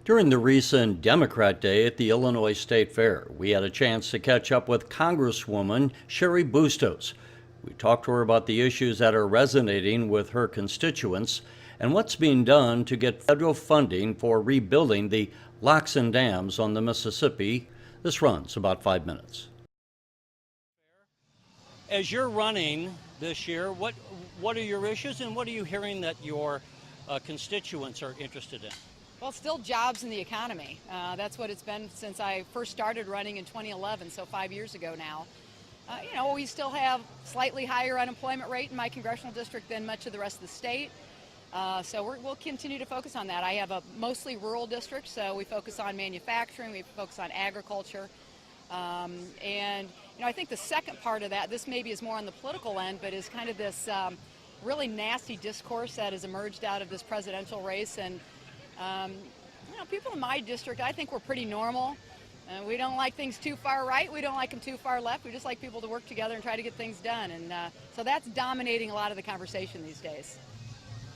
During the recent Democrat Day at the Illinois State Fair, we had a chance to catch up with Congresswoman Cheri Bustos. We talked to her about the issues that are resonating with her constituents and what's being done to get federal funding for rebuilding the locks and dams on the Mississippi. This runs about 5 minutes. As you're running this year, what are your issues and what are you hearing that your constituents are interested in? Well, still jobs in the economy. That's what it's been since I first started running in 2011, so 5 years ago now. We still have slightly higher unemployment rate in my congressional district than much of the rest of the state. So we'll continue to focus on that. I have a mostly rural district, so we focus on manufacturing, we focus on agriculture. I think the second part of that, this maybe is more on the political end, but is kind of this really nasty discourse that has emerged out of this presidential race. And people in my district, I think we're pretty normal. We don't like things too far right. We don't like them too far left. We just like people to work together and try to get things done. And so that's dominating a lot of the conversation these days.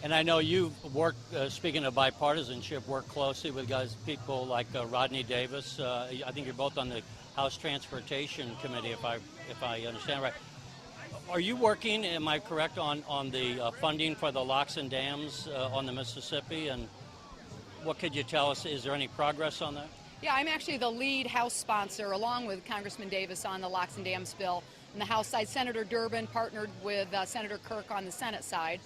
And I know you've worked, speaking of bipartisanship, worked closely with people like Rodney Davis. I think you're both on the House Transportation Committee, if I understand right. Are you working, am I correct, on the funding for the locks and dams on the Mississippi? And what could you tell us? Is there any progress on that? Yeah, I'm actually the lead House sponsor, along with Congressman Davis, on the locks and dams bill. On the House side, Senator Durbin partnered with Senator Kirk on the Senate side.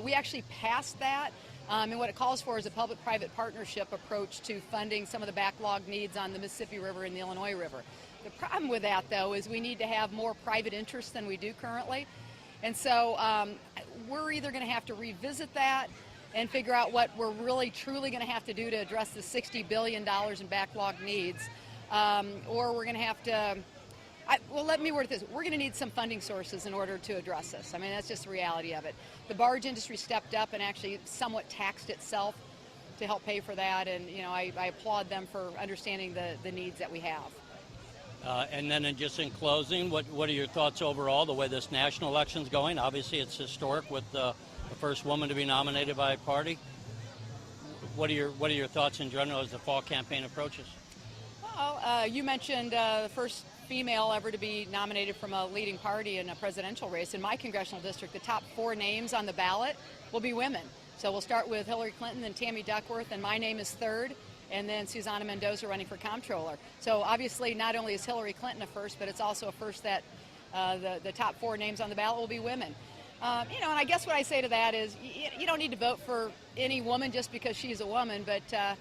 We actually passed that, and what it calls for is a public-private partnership approach to funding some of the backlog needs on the Mississippi River and the Illinois River. The problem with that, though, is we need to have more private interest than we do currently. And so we're either going to have to revisit that and figure out what we're really truly going to have to do to address the $60 billion in backlog needs, or we're going to have to, let me word it this, we're going to need some funding sources in order to address this. I mean, that's just the reality of it. The barge industry stepped up and actually somewhat taxed itself to help pay for that, and I applaud them for understanding the needs that we have. And then just in closing, what are your thoughts overall, the way this national election's going? Obviously, it's historic with the first woman to be nominated by a party. What are your thoughts in general as the fall campaign approaches? Well, you mentioned the first female ever to be nominated from a leading party in a presidential race. In my congressional district, the top 4 names on the ballot will be women. So we'll start with Hillary Clinton, then Tammy Duckworth, and my name is third, and then Susana Mendoza running for comptroller. So obviously not only is Hillary Clinton a first, but it's also a first that the top 4 names on the ballot will be women. And I guess what I say to that is you don't need to vote for any woman just because she's a woman, but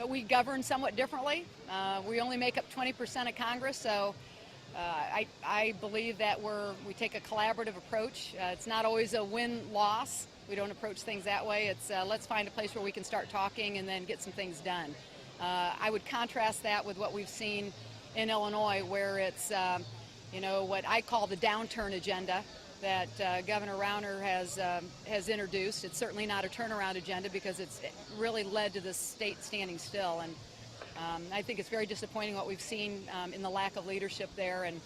we govern somewhat differently. We only make up 20% of Congress, so I believe that we take a collaborative approach. It's not always a win-loss. We don't approach things that way. It's let's find a place where we can start talking and then get some things done. I would contrast that with what we've seen in Illinois, where it's what I call the downturn agenda that Governor Rauner has introduced. It's certainly not a turnaround agenda because it really led to the state standing still. And I think it's very disappointing what we've seen in the lack of leadership there. And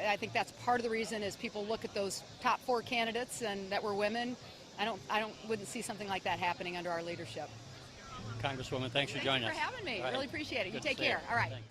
I think that's part of the reason is people look at those top 4 candidates and that were women. Wouldn't see something like that happening under our leadership. Congresswoman, thanks for joining us. Thanks for having me. Right. Really appreciate it. Good You take care. All right. Thanks.